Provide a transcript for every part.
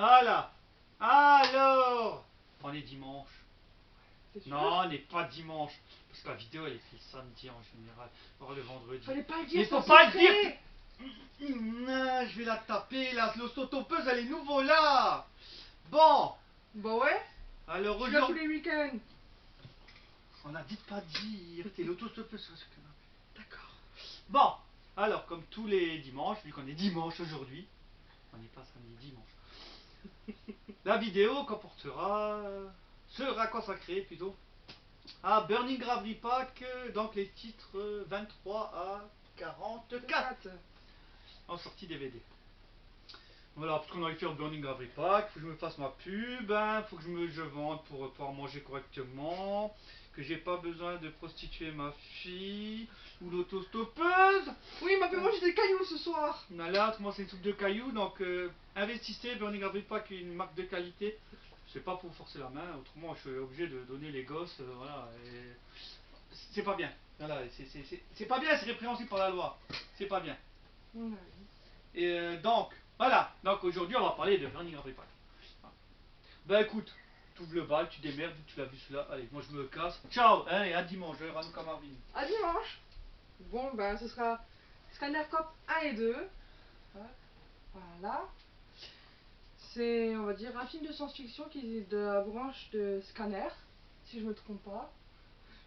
Voilà. Alors, on est dimanche. T'es sûr? Non, on n'est pas dimanche. Parce que la vidéo, elle est faite samedi en général. Voire le vendredi. Fallait pas le Mais dire, faut ça pas le secret. dire. Non, je vais la taper, la l'ostotoppeuse, elle est nouveau là. Bon, Bah ouais, alors je suis là tous aujourd'hui... les week-ends. On a dit de pas dire, t'es l'autostoppeuse sur ce canapé. D'accord. Bon, alors comme tous les dimanches, vu qu'on est dimanche aujourd'hui, on n'est pas samedi, dimanche. La vidéo comportera, sera consacrée plutôt à Burning Gravity Pack, donc les titres 23 à 44 en sortie DVD. Voilà, parce qu'on a fait un Burning Gravity Pack, faut que je me fasse ma pub, hein, faut que je vende pour pouvoir manger correctement, que j'ai pas besoin de prostituer ma fille ou l'autostoppeuse. Oui, il m'a fait manger des cailloux ce soir. Là, autrement c'est une soupe de cailloux, donc investissez, Burning Gravity Pack est une marque de qualité. C'est pas pour forcer la main, autrement je suis obligé de donner les gosses, voilà, et c'est pas bien. Voilà, c'est pas bien, c'est répréhensible par la loi. C'est pas bien. Ouais. Et donc, voilà. Donc aujourd'hui, on va parler de Burning Gravity Pack. Ben écoute, tu ouvres le bal, tu démerdes, tu l'as vu celui-là. Allez, moi je me casse. Ciao, allez, à dimanche, Ranouka Marvin. À dimanche. Bon, ben ce sera Scanner Cop 1 et 2. Voilà. C'est, on va dire, un film de science-fiction qui est de la branche de Scanner, si je me trompe pas.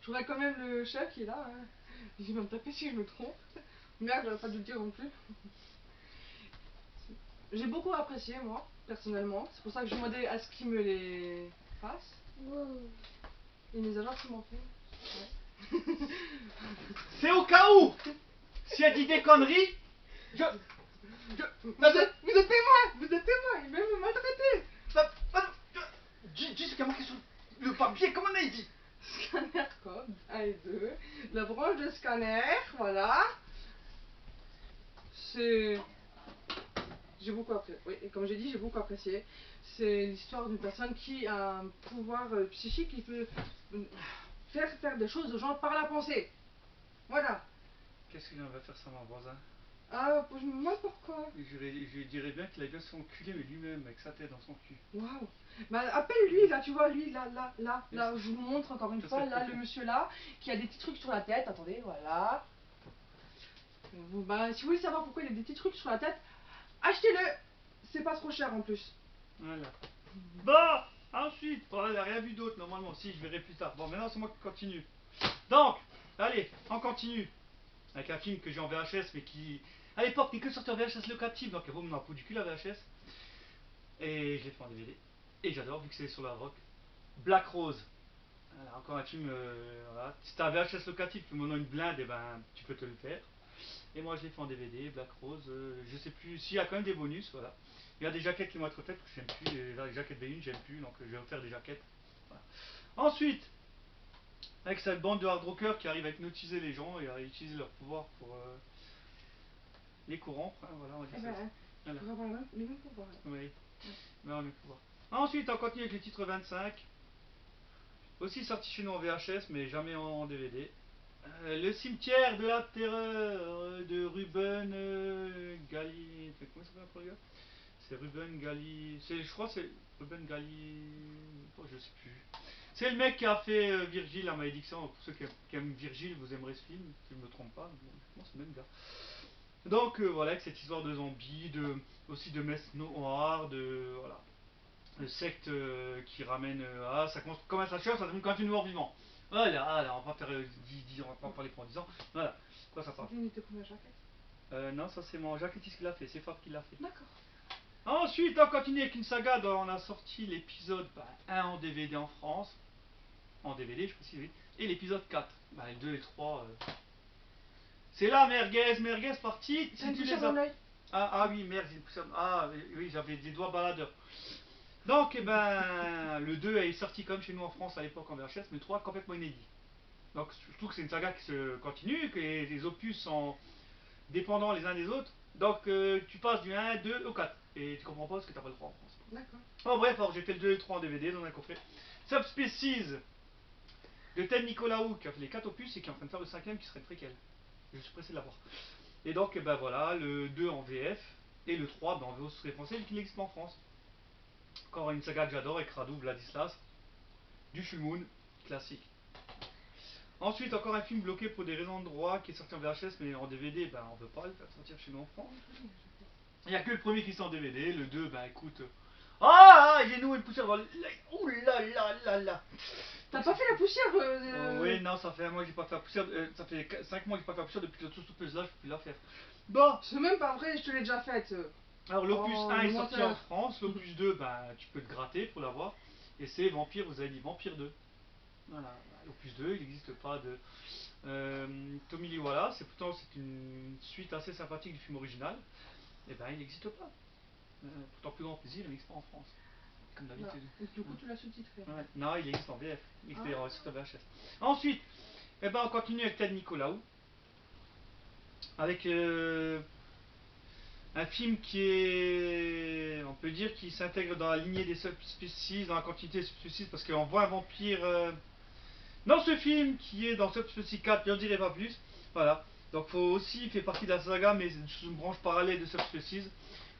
Je voudrais quand même le chef qui est là. Hein. Il va me taper si je me trompe. Merde, j'aurais pas dû le dire non plus. J'ai beaucoup apprécié, moi, personnellement. C'est pour ça que je demandais à ce qu'il me les fasse. Wow. Il les a gentiment fait. Ouais. C'est au cas où, si elle dit des conneries, Vous êtes témoin. Vous êtes témoin. Il va me maltraiter. dis ce qu'il y a marqué sur le papier, comment on a dit? Scanner code 1 et 2. La branche de Scanner, voilà. C'est... J'ai beaucoup apprécié. Oui, et comme j'ai dit, j'ai beaucoup apprécié. C'est l'histoire d'une personne qui a un pouvoir psychique qui peut faire des choses aux gens par la pensée. Voilà. Qu'est-ce qu'il va faire ça, mon voisin? Ah, je me demande pourquoi. Je lui dirais bien qu'il a bien son enculé, mais lui-même, avec sa tête dans son cul. Waouh. Bah, appelle lui, là, tu vois, lui, là. Je vous montre encore une fois, là, le monsieur là, qui a des petits trucs sur la tête. Attendez, voilà. Bah, si vous voulez savoir pourquoi il a des petits trucs sur la tête, achetez-le. C'est pas trop cher en plus. Voilà. Bon, ensuite, bon, elle n'a rien vu d'autre normalement. Si, je verrai plus tard. Bon, maintenant c'est moi qui continue. Donc, allez, on continue. Avec un film que j'ai en VHS, mais qui, à l'époque, n'est que sorti en VHS locatif. Donc, elle vaut mon peau du cul la VHS. Et je l'ai fait en DVD. Et j'adore, vu que c'est sur la rock. Black Rose. Voilà, encore un film, voilà. Si t'as un VHS locatif, que maintenant une blinde, et ben, tu peux te le faire. Et moi, je l'ai fait en DVD, Black Rose. Je sais plus, s'il y a quand même des bonus, voilà. Il y a des jaquettes qui vont être faites, parce que j'aime plus, les jaquettes V1, j'aime plus, donc je vais refaire des jaquettes. Voilà. Ensuite, avec cette bande de hard rockers qui arrive à hypnotiser les gens et à utiliser leur pouvoir pour les courants, hein, voilà, on va dire ça. Voilà. Tu pourras avoir les mêmes pouvoirs. Oui, mais on les pouvoirs. Ensuite, on continue avec le titre 25. Aussi sorti chez nous en VHS, mais jamais en DVD. Le cimetière de la terreur de Ruben Gali. Comment ça s'appelle le gars? C'est Ruben Gali. Je crois que c'est Ruben Gali. Oh, je sais plus. C'est le mec qui a fait Virgile, la malédiction. Pour ceux qui aiment Virgile, vous aimerez ce film, si je ne me trompe pas. Bon, c'est le même gars. Donc voilà, avec cette histoire de zombies, aussi de messe noire, de voilà, de secte qui ramène. Ça commence comme un slasher, ça termine quand un mort vivant. Voilà, on va pas faire on va pas parler pendant 10 ans. Voilà, quoi ça parle. C'est une de tes premières jaquettes? Non, ça c'est mon jaquettiste qui l'a fait, c'est Fab qui l'a fait. D'accord. Ensuite, on continue avec une saga dont on a sorti l'épisode 1 en DVD en France. En DVD, je précise, oui. Et l'épisode 4. Les 2 et 3. C'est là, merguez partie. C'est une touche dans l'œil. Ah oui, merde, oui, j'avais des doigts baladeurs. Donc, le 2 est sorti comme chez nous en France à l'époque en VHS, mais le 3 complètement inédit. Donc, je trouve que c'est une saga qui se continue, que les opus sont dépendants les uns des autres. Donc, tu passes du 1, 2 au 4. Et tu comprends pas ce que t'as pas le 3 en France. D'accord. Bon, bref, alors j'ai fait le 2 et le 3 en DVD dans un coffret. Subspecies de Ted Nicolaou qui a fait les 4 opus et qui est en train de faire le 5ème qui serait le préquel. Je suis pressé de l'avoir. Et donc, voilà, le 2 en VF et le 3 en VO français, vu qu'il n'existe pas en France. Encore une saga que j'adore avec Radu Vladislas. Du Full Moon, classique. Ensuite, encore un film bloqué pour des raisons de droit qui est sorti en VHS, mais en DVD, ben, on ne veut pas le faire sortir chez nous en France. Il n'y a que le premier qui sort en DVD, le 2, ben écoute. Ah, j'ai noué une poussière dans ouh là là là là. T'as pas fait la poussière Oui, non, ça fait un mois que j'ai pas fait la poussière. Ça fait 5 mois que j'ai pas fait la poussière depuis que la souffleuse là, je peux plus la faire. Bon, C'est même pas vrai, je te l'ai déjà faite. alors l'opus Oh, 1 est le sorti menteur. en France, l'opus 2, ben tu peux te gratter pour l'avoir. Et c'est Vampire, vous avez dit Vampire 2. Voilà, l'opus 2, il n'existe pas de. Tommy Lee Wallace, et pourtant c'est une suite assez sympathique du film original. Et ben il n'existe pas. Pourtant, plus grand plaisir, il n'existe pas en France. Comme d'habitude. Du coup, tu l'as sous-titré. Ouais. Non, il existe en VF. Il existe Ah. sur VHS. Ensuite, eh ben, on continue avec Ted Nicolaou. Avec un film qui est, on peut dire, qui s'intègre dans la lignée des subspecies, dans la quantité des subspecies, parce qu'on voit un vampire dans ce film qui est dans Subspecies 4, j'en dirai pas plus. Voilà. Donc, il fait partie de la saga, mais sous une branche parallèle de Subspecies.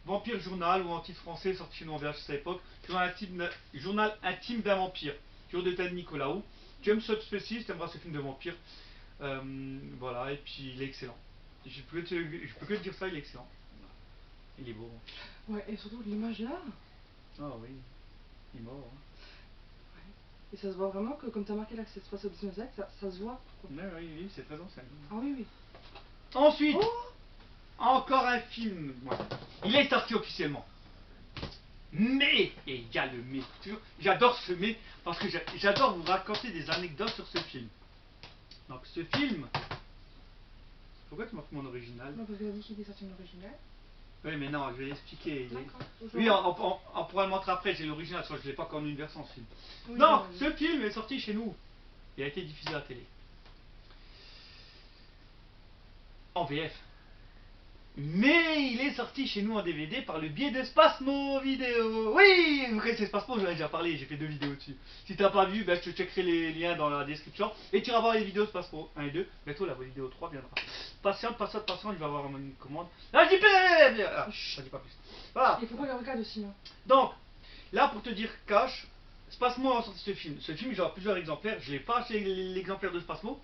Vampire Journal, ou en titre français, sorti chez nous en VHS à l'époque. Journal intime d'un vampire. Toujours de Ted Nicolaou. Tu aimes Subspecies, tu aimeras ce film de vampire. Voilà, et puis il est excellent. Je peux que te dire ça, il est excellent. Il est beau. Ouais, et surtout l'image là. Ah oui, il est mort. Hein. Et ça se voit vraiment que, comme t'as marqué là que ça se passe au 19e siècle, ça se voit. Oui, oui, c'est très ancien. Ah oui, oui. Ensuite, Oh, encore un film. Ouais. Il est sorti officiellement. Mais, et il y a le mais, toujours, j'adore ce mais, parce que j'adore vous raconter des anecdotes sur ce film. Donc ce film, pourquoi tu m'as fait mon original? non, parce que la musique est sortie en original. Oui mais non, je vais l'expliquer. D'accord. Oui, on pourra le montrer après, j'ai l'original, parce que je ne l'ai pas connu une version ce film. Oui, Donc, oui. ce film est sorti chez nous. Il a été diffusé à la télé. En VF. Mais il est sorti chez nous en DVD par le biais de Spasmo Vidéo. Oui, vous connaissez Spasmo, j'en ai déjà parlé, j'ai fait 2 vidéos dessus. Si t'as pas vu, ben, je te checkerai les liens dans la description. Et tu iras voir les vidéos Spasmo 1 et 2. Bientôt la vidéo 3 viendra. Patiente, il va avoir une commande. Ah, j'y peux. Je dis pas plus. Voilà. Il faut pas le regarder aussi. Hein. Donc, là pour te dire cash, Spasmo a sorti ce film. Ce film, il y aura plusieurs exemplaires. Je n'ai pas acheté l'exemplaire de Spasmo.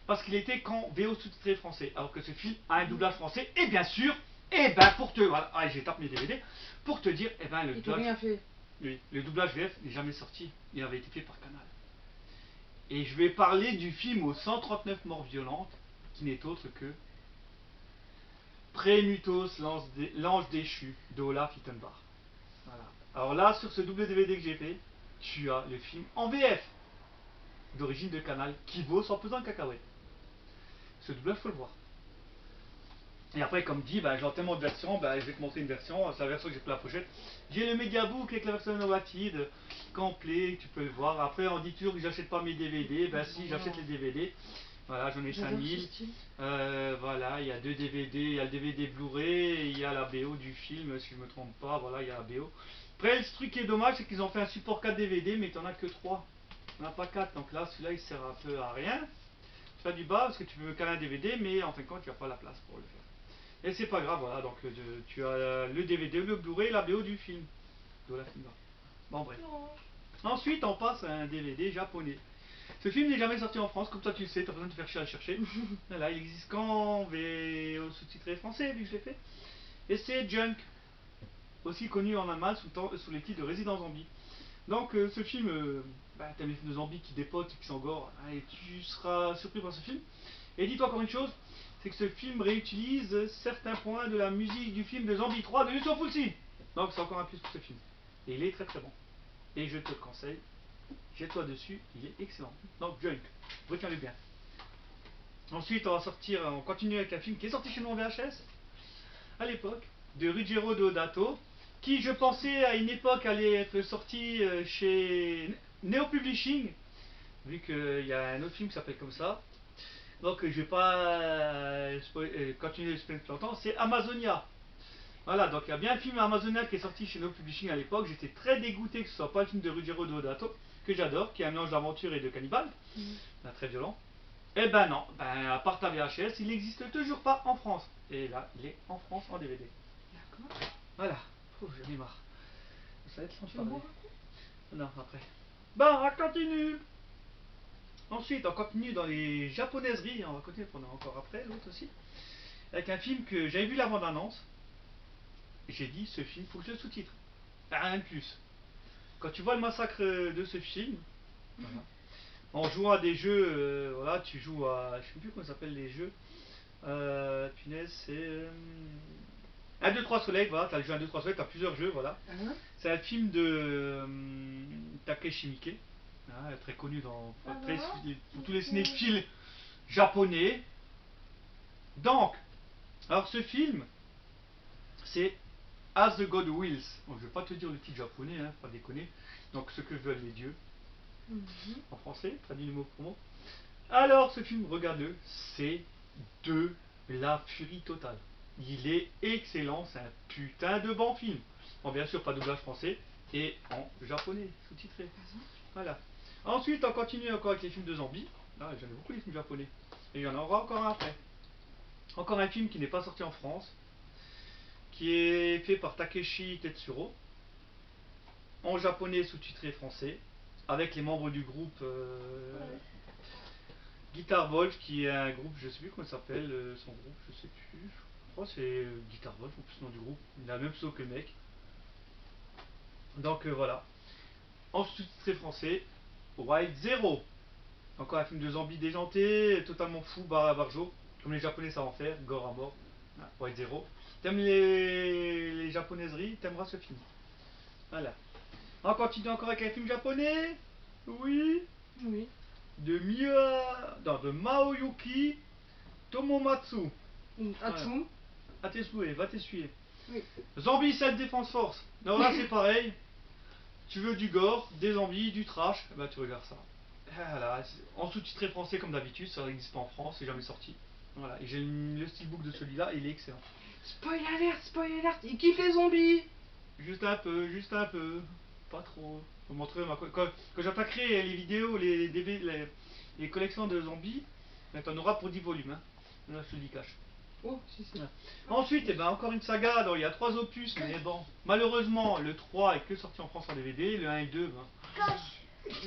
Parce qu'il était qu'en VO sous-titré français, alors que ce film a un doublage français, et bien sûr, et ben pour te, voilà, ah, j'ai tapé mes DVD, pour te dire, et ben le doublage, rien fait. oui, le doublage VF n'est jamais sorti, il avait été fait par Canal. Et je vais parler du film aux 139 morts violentes, qui n'est autre que Prémutos, l'ange déchu, d'Olaf Ittenbach. Voilà. Alors là, sur ce double DVD que j'ai fait, tu as le film en VF, d'origine de Canal, qui vaut 100 pesant de cacahuètes. Ce doublage, faut le voir. Et après, comme dit, ben, j'ai tellement de versions, ben, je vais te montrer une version, c'est la version que j'ai pour la pochette. J'ai le Mediabook avec la version Innovative, complet, tu peux le voir. Après, on dit toujours que j'achète pas mes DVD, ben si, j'achète les DVD. Voilà, j'en ai 5000. Voilà, il y a 2 DVD, il y a le DVD Blu-ray, il y a la BO du film, si je me trompe pas, voilà, il y a la BO. Après, ce truc qui est dommage, c'est qu'ils ont fait un support 4 DVD, mais tu n'en as que 3. Il n'y en a pas 4, donc là, celui-là, il sert un peu à rien. Tu as du bas parce que tu veux caler un DVD, mais en fin de compte, tu n'as pas la place pour le faire. Et c'est pas grave, voilà, donc tu as le DVD, le Blu-ray, la BO du film. De la film. Bon, bref. Ensuite, on passe à un DVD japonais. Ce film n'est jamais sorti en France, comme ça tu le sais, tu as besoin de te faire chier à le chercher. Voilà, il existe qu'en VO sous-titré français, vu que je l'ai fait. Et c'est Junk, aussi connu en Allemagne sous les titres de Resident Zombie. Donc, ce film, t'as des films de zombies qui dépotent, qui s'engorent, et tu seras surpris par ce film. Et dis-toi encore une chose, c'est que ce film réutilise certains points de la musique du film de Zombie 3 de Yusuf Fulci. Donc c'est encore un plus pour ce film. Et il est très très bon. Et je te le conseille, jette-toi dessus, il est excellent. Donc Junk, retiens-le bien. Ensuite on continue avec un film qui est sorti chez nous en VHS, à l'époque, de Ruggero Deodato, qui je pensais à une époque allait être sorti chez Neo Publishing, vu qu'il y a un autre film qui s'appelle comme ça. Donc je vais pas continuer le spoiler plus longtemps, c'est Amazonia. Voilà, donc il y a bien un film Amazonia qui est sorti chez Neo Publishing à l'époque. J'étais très dégoûté que ce soit pas le film de Ruggero Deodato, que j'adore, qui est un mélange d'aventure et de cannibale, très violent. Et ben non, à part ta VHS, il n'existe toujours pas en France. Et là, il est en France en DVD. D'accord. Voilà, j'en ai marre. Ça va être long de Tu veux boire parler. un coup? Non, après. Bon, on continue. Ensuite, on continue dans les japonaiseries. On va continuer pendant encore après, l'autre aussi. Avec un film que j'avais vu la bande-annonce. J'ai dit, ce film, faut que je le sous-titre. Rien de plus. Quand tu vois le massacre de ce film, voilà, en jouant à des jeux, voilà, tu joues à. Je sais plus comment ça s'appelle les jeux. Punaise, c'est. 1, 2, 3 soleil, voilà, t'as le jeu 1, 2, 3 soleil, t'as plusieurs jeux, voilà. C'est un film de Takeshi Miike, hein, très connu pour tous les cinéphiles japonais. Donc, alors ce film, c'est As the God Wills. Donc, je vais pas te dire le titre japonais, hein, pas déconner. Donc, ce que veulent les dieux, en français, traduit le mot pour mot. Alors, ce film, regarde-le, c'est de la furie totale. Il est excellent, c'est un putain de bon film. Bon, bien sûr, pas doublage français et en japonais, sous-titré. Voilà. Ensuite, on continue encore avec les films de zombies. Ah, j'en ai beaucoup les films japonais. Et il y en aura encore un après. Encore un film qui n'est pas sorti en France, qui est fait par Takeshi Tetsuro, en japonais sous-titré français, avec les membres du groupe Guitar Wolf, qui est un groupe, je sais plus comment ça s'appelle, son groupe, je sais plus. Je crois que c'est Guitar Wolf, en plus, le nom du groupe. Il a le même pseudo que le mec. Donc voilà. En sous-titré français, Wild Zero. Encore un film de zombies déjanté, totalement fou, barre à barjo. Comme les japonais savent en faire, gore à mort. Ah, Wild Zero. T'aimes les japonaiseries, t'aimeras ce film. Voilà. On continue encore avec un film japonais. Oui. Oui. De Maoyuki Tomomatsu. Atum. À tes souhaits, va t'essuyer. Oui. Zombie Self Defense Force. Alors là, c'est pareil. Tu veux du gore, des zombies, du trash, bah tu regardes ça. Voilà, en sous-titré français comme d'habitude, ça n'existe pas en France, c'est jamais sorti. Voilà, et j'ai le steelbook de celui-là, il est excellent. Spoil alert, il kiffe les zombies. Juste un peu, pas trop. Faut montrer quand j'attaquerai les vidéos, les DV, les collections de zombies, ben, t'en auras pour 10 volumes. Hein. Là, je te le dis cash. Oh, si, si. Ouais. Ensuite, eh ben, encore une saga, alors, il y a 3 opus, mais bon, malheureusement, le 3 est que sorti en France en DVD, le 1 et 2, ben.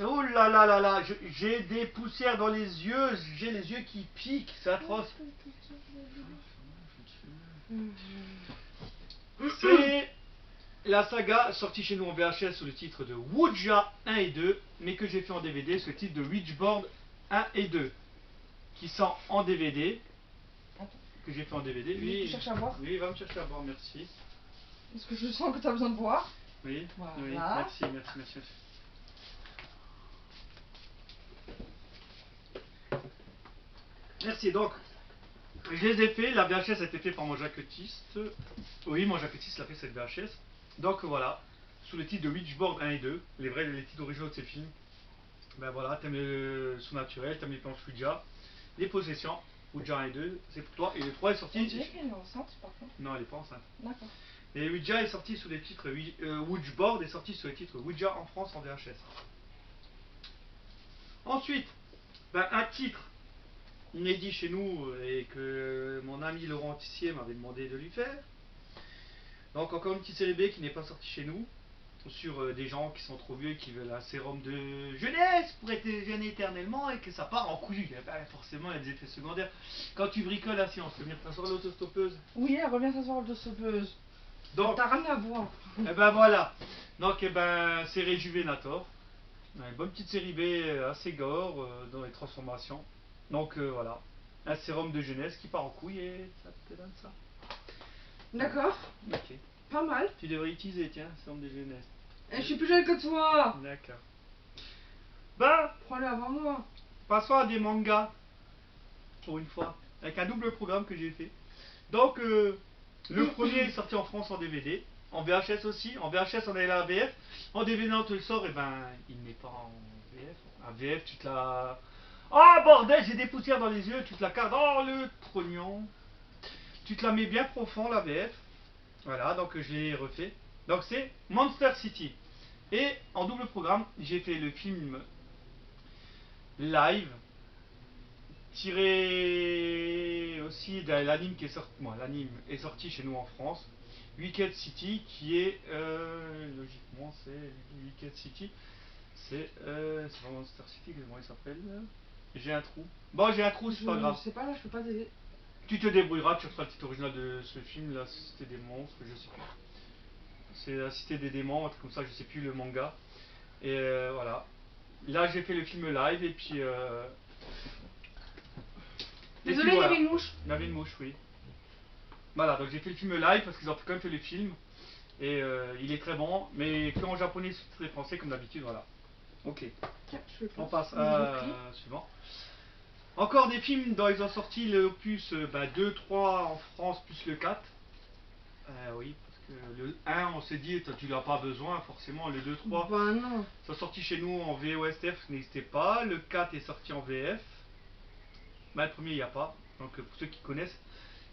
Oh là là là là, j'ai des poussières dans les yeux, j'ai les yeux qui piquent, c'est atroce. C'est la saga sortie chez nous en VHS sous le titre de Ouija 1 et 2, mais que j'ai fait en DVD sous le titre de Witchboard 1 et 2, qui sont en DVD, que j'ai fait en DVD. Oui, tu cherches à boire. Oui, va me chercher à boire, merci. Est-ce que je sens que tu as besoin de boire? Oui, voilà. Oui, merci, merci, merci. Merci, donc, je les ai fait, la VHS a été faite par mon jaquettiste. Oui, mon jaquettiste l'a fait cette VHS. Donc voilà, sous le titre de Witchboard 1 et 2, les titres originaux de ces films. Ben voilà, t'aimes le sous-naturel, t'aimes les planches Ouija, les possessions, Ouija 1 et 2, c'est pour toi. Et le 3 est sorti. On dirait qu'elle est enceinte par contre. Non, elle est pas enceinte. D'accord. Et Ouija est sorti sous les titres. Witchboard est sorti sous les titres Ouija en France en VHS. Ensuite, ben, un titre inédit chez nous et que mon ami Laurent Tissier m'avait demandé de lui faire. Donc encore une petite série B qui n'est pas sortie chez nous, sur des gens qui sont trop vieux et qui veulent un sérum de jeunesse pour être jeune éternellement et que ça part en couilles. Ben, forcément il y a des effets secondaires. Quand tu bricoles la science, tu veux venir t'asseoir l'autostoppeuse. Oui, elle revient s'asseoir l'autostoppeuse. Donc, t'as rien à voir. Et ben voilà. Donc eh ben c'est Rejuvenator. Une bonne petite série B assez gore dans les transformations. Donc voilà. Un sérum de jeunesse qui part en couille et ça te donne ça. D'accord. Ok. Pas mal. Tu devrais utiliser, tiens, sérum de jeunesse. Et je suis plus jeune que toi. D'accord. Bah, Prends-le avant moi. passons à des mangas. Pour une fois. Avec un double programme que j'ai fait. Donc, le premier est sorti en France en DVD. En VHS aussi. En VHS, on avait la VF. En DVD, on te le sort. Et ben, il n'est pas en VF. En VF, tu te la. Ah, bordel, j'ai des poussières dans les yeux. Tu te la cardes. Oh, le trognon. Tu te la mets bien profond, la VF. Voilà, donc je l'ai refait. Donc, c'est Monster City. Et en double programme, j'ai fait le film live tiré aussi de l'anime qui est sorti. Bon, l'anime est sorti chez nous en France. Wicked City, qui est logiquement Syndicate City. C'est vraiment Star City, comment il s'appelle? J'ai un trou. Bon, j'ai un trou, c'est pas grave. Je sais pas, là, je peux pas t'aider. Tu te débrouilleras, tu reçois le titre original de ce film, La Cité des monstres, je sais plus. C'est La Cité des démons, un truc comme ça, je sais plus le manga. Et voilà. Là, j'ai fait le film live et puis. Désolé, il y voilà. avait une mouche. Il y avait une mouche, oui. Voilà, donc j'ai fait le film live parce qu'ils ont quand même fait le film. Et il est très bon, mais que en japonais, sous-titré français, comme d'habitude, voilà. Ok. Tiens, je fais On pas. passe à suivant. Encore des films dont ils ont sorti l'opus 2, 3 en France, plus le 4. Oui, parce que le 1, on s'est dit, tu n'as pas besoin forcément. Le 2, 3, Bah non. sont sortis chez nous en VOSTF, n'hésitez pas. Le 4 est sorti en VF. Bah, le premier, il n'y a pas. Donc, pour ceux qui connaissent,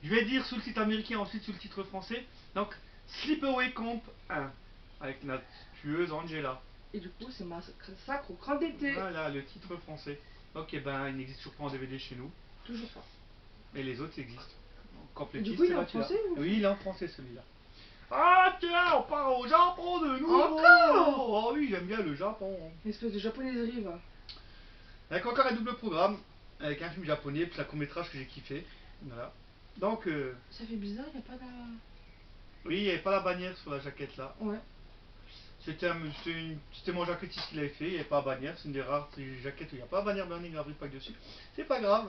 je vais dire sous le titre américain, ensuite sous le titre français. Donc, Sleepaway Camp 1, avec la tueuse Angela. Et du coup, c'est Massacre au Grand Été. Voilà, le titre français. Ok, ben, il n'existe toujours pas en DVD chez nous. Toujours pas. Mais les autres existent. Et du coup, il est en français ou... Oui, il est en français celui-là. Ah tiens, on part au Japon de nouveau. Encore? Oh oui, j'aime bien le Japon. Une espèce de japonaiserie, va. Avec encore un double programme, avec un film japonais, puis un court-métrage que j'ai kiffé. Voilà. Donc, Ça fait bizarre, il n'y a pas de... oui, il n'y avait pas la bannière sur la jaquette là. Ouais. C'était mon jacquettiste qui l'avait fait, il n'y avait pas la bannière. C'est une des rares jaquettes où il n'y a pas la bannière Burning Gravity Pack dessus. C'est pas grave.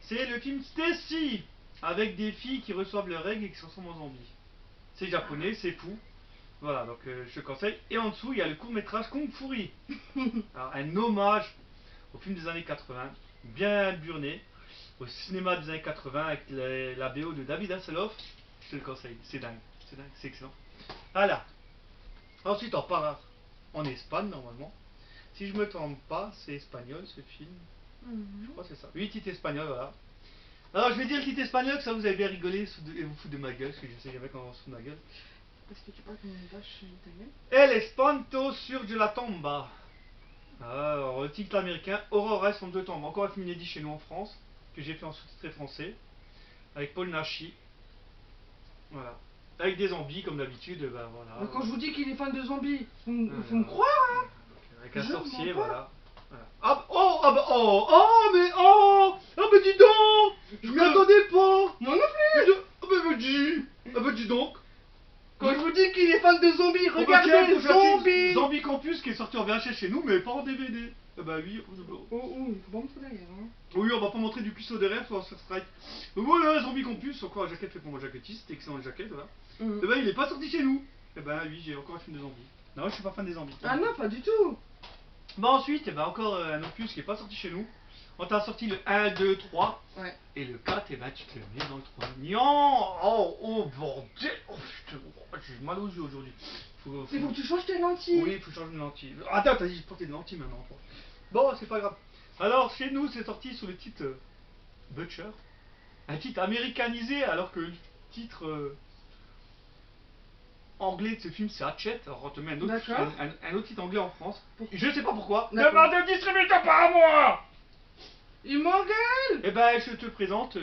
C'est le film Stacy, avec des filles qui reçoivent leurs règles et qui se transforment en zombies. C'est japonais, c'est fou. Voilà, donc je te conseille. Et en dessous, il y a le court-métrage Kung Fury. Alors, un hommage au film des années 80, bien burné, au cinéma des années 80 avec la BO de David Hasselhoff. Je te le conseille, c'est dingue, c'est excellent. Voilà. Ensuite, on part en Espagne normalement. Si je me trompe pas, c'est espagnol ce film. Je crois que c'est ça. Oui, titre espagnol, voilà. Alors je vais dire le titre espagnol, que ça vous avez bien rigolé et vous foutre de ma gueule, parce que je sais jamais comment on se fout de ma gueule. Est-ce que tu parles comme une vache italienne? El Espanto sur de la tomba. Alors, le titre américain, Aurora sur de tombe. Encore un film inédit chez nous en France, que j'ai fait en sous-titré français, avec Paul Naschy. Voilà. Avec des zombies, comme d'habitude, ben voilà. Quand je vous dis qu'il est fan de zombies, faut me croire, hein. Avec un Je sorcier, mens pas. voilà. Ah, oh, ah bah, oh, oh, mais oh, ah bah dis donc, je m'y attendais pas. Moi non plus. Ah bah dis donc. Quand je vous dis qu'il est fan de zombies, Oh bah regardez tiens, faut chercher Zombies. Zombie Campus qui est sorti en VHS chez nous, mais pas en DVD. Ah bah oui, Oh, il faut pas montrer derrière, hein. oui, on va pas montrer du cuisseau derrière, faut se faire strike. Voilà, Zombie Campus, encore la jaquette fait pour mon jackettiste, excellente jaquette, voilà. Et bah il est pas sorti chez nous. Et bah oui, j'ai encore un film de zombies. Non, je suis pas fan des zombies. Ah non, pas du tout. Bah ensuite, et bah encore un opus qui est pas sorti chez nous. On t'a sorti le 1, 2, 3. Ouais. Et le 4, et bah tu te le mets dans le 3. Nian. Oh bordel. Oh putain, j'ai mal aux yeux aujourd'hui. Il faut que tu changes tes lentilles. Oui, il faut changer de lentille. Attends, t'as dit de porter des lentilles maintenant. Toi. Bon, c'est pas grave. Alors, chez nous, c'est sorti sous le titre Butcher. Un titre américanisé, alors que le titre anglais de ce film, c'est Hatchet. Alors, on te met un autre titre anglais en France. Je sais pas pourquoi. Demande un distributeur pas à moi. Il m'engueule. Et ben, je te présente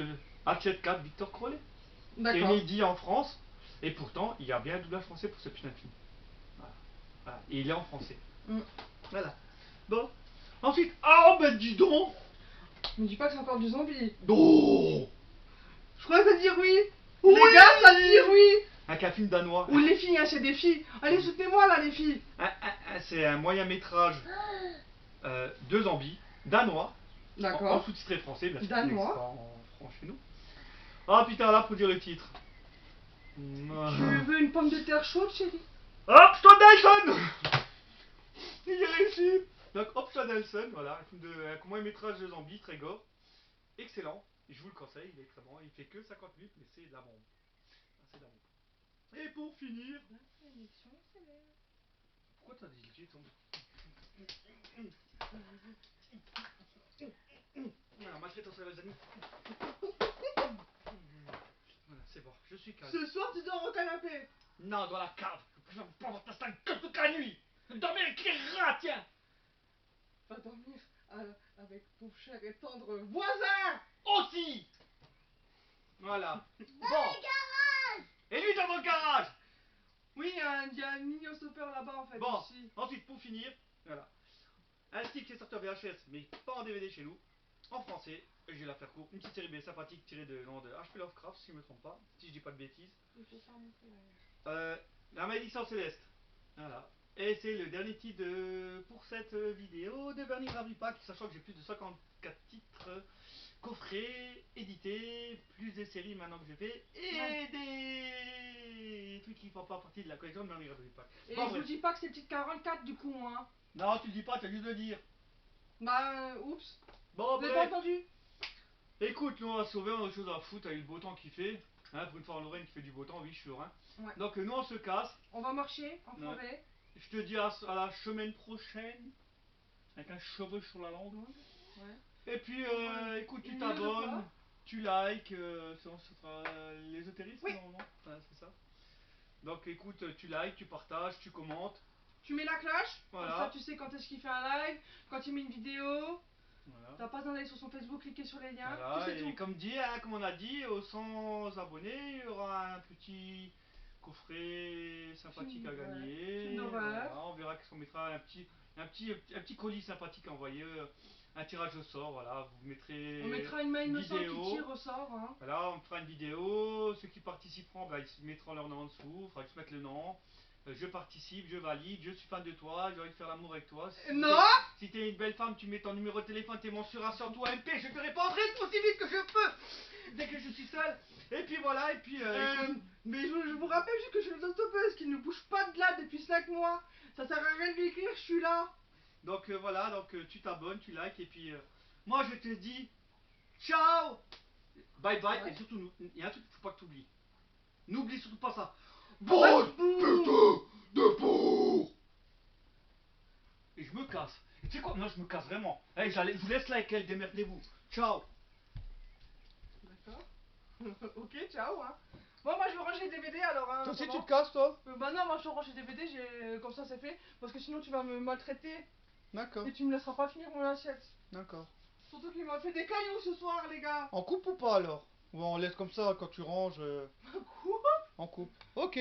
Hatchet 4 Victor Crowley. Qui est D'accord. inédit en France. Et pourtant, il y a bien un doublage français pour ce putain de film. Voilà. Et il est en français. Voilà. Bon. Ensuite, ah ben dis donc. Me dis pas que c'est encore du zombie. Oh. Je crois que ça dit oui. Oui. Les gars, ça dit oui. Un film danois. Ou les filles, hein, c'est des filles. Allez, soutenez-moi là, les filles. C'est un moyen métrage de zombies danois. D'accord. En sous-titré français, bien sûr. Danois. Pas en France chez nous. Ah putain, là, faut dire le titre. Tu veux une pomme de terre chaude, chérie? Hop, Nelson. Il a réussi. Donc, Hop, Nelson, voilà, un moyen métrage de zombies, très gore. Excellent. Je vous le conseille, il est très bon. Il fait que 50 minutes, mais c'est de la bombe. C'est de la bombe. Et pour finir. Pourquoi t'as dit le titre? Voilà, maltraitance à la amis. Voilà, c'est bon, je suis calme. Ce soir, tu dors au canapé. Non, dans la cave. Je vais pas avoir ta sale gueule toute la nuit. Dormir avec les rats, tiens. Va dormir avec ton cher et tendre voisin. Aussi. Voilà. Bon. Et lui dans le garage. Oui, il y a un mini stopper là-bas en fait. Bon, Ici. ensuite pour finir, voilà. Un stick qui est sorti en VHS, mais pas en DVD chez nous, en français. Et je vais la faire court. Une petite série B sympathique tirée de nom de H.P. Lovecraft, si je me trompe pas, si je dis pas de bêtises. Il faut pas montrer là. La malédiction céleste. Voilà. Et c'est le dernier titre pour cette vidéo de Burning Gravity Pack, sachant que j'ai plus de 54 titres coffrets, édités, plus des séries maintenant que j'ai fait, et des trucs qui font pas partie de la collection de Burning Gravity Pack. Et Bon, je vous dis pas que c'est petite 44 du coup, hein. non, tu le dis pas, tu as juste de le dire. Bah, oups. Bon, Vous avez pas bref. entendu? Écoute, nous on va se sauver, on a autre chose à foutre avec le beau temps qu'il fait. Hein, pour une fois en Lorraine qui fait du beau temps, oui, je suis lorrain. Ouais. Donc nous on se casse. On va marcher en Ouais. forêt. Je te dis à la semaine prochaine. Avec un cheveu sur la langue. Ouais. Et puis, écoute, tu Une t'abonnes, fois. tu likes, ça sera l'ésotérisme, Oui. non, ouais, c'est ça. Donc écoute, tu likes, tu partages, tu commentes. Tu mets la cloche, Voilà. comme ça tu sais quand est-ce qu'il fait un live, quand il met une vidéo. Voilà. T'as pas besoin d'aller sur son Facebook, cliquer sur les liens, Voilà, tu sais et tout. comme dit, hein, comme on a dit, aux 100 abonnés, il y aura un petit coffret sympathique à gagner. Film d'horreur. Voilà, on verra qu'est-ce qu'on mettra, un petit colis sympathique à envoyer, un tirage au sort, voilà, vous mettrez On mettra une main une innocente vidéo. qui tire au sort. Hein. Voilà, on fera une vidéo, ceux qui participeront, bah, ils mettront leur nom en dessous, il faudra juste mettre le nom. Je participe, je valide, je suis fan de toi, j'ai envie de faire l'amour avec toi. Non! Si t'es une belle femme, tu mets ton numéro de téléphone, t'es mon sur toi MP, je te répondrai aussi vite que je peux dès que je suis seul. Et puis voilà, et puis écoute, Mais je vous rappelle juste que je suis l'autostoppeuse qui ne bouge pas de là depuis 5 mois. Ça sert à rien de lui écrire, je suis là. donc voilà, donc tu t'abonnes, tu likes, et puis moi je te dis ciao, bye bye, Ouais. et surtout, il y a un truc qu'il faut pas que tu oublies. N'oublie surtout pas ça. Bonne putain de pour. Et je me casse. Et tu sais quoi? Non, je me casse vraiment. Allez, je vous laisse là avec elle, démerdez-vous. Ciao. D'accord. Ok, ciao. Hein. Bon, moi je vais ranger les DVD alors. Hein, Toi aussi tu comment te casses, toi? Bah non, moi je range les DVD, comme ça c'est fait. Parce que sinon tu vas me maltraiter. D'accord, Et tu me laisseras pas finir mon assiette. d'accord. Surtout qu'il m'a fait des cailloux ce soir, les gars. En coupe ou pas alors? Ou on laisse comme ça quand tu ranges Quoi? en coupe? Ok.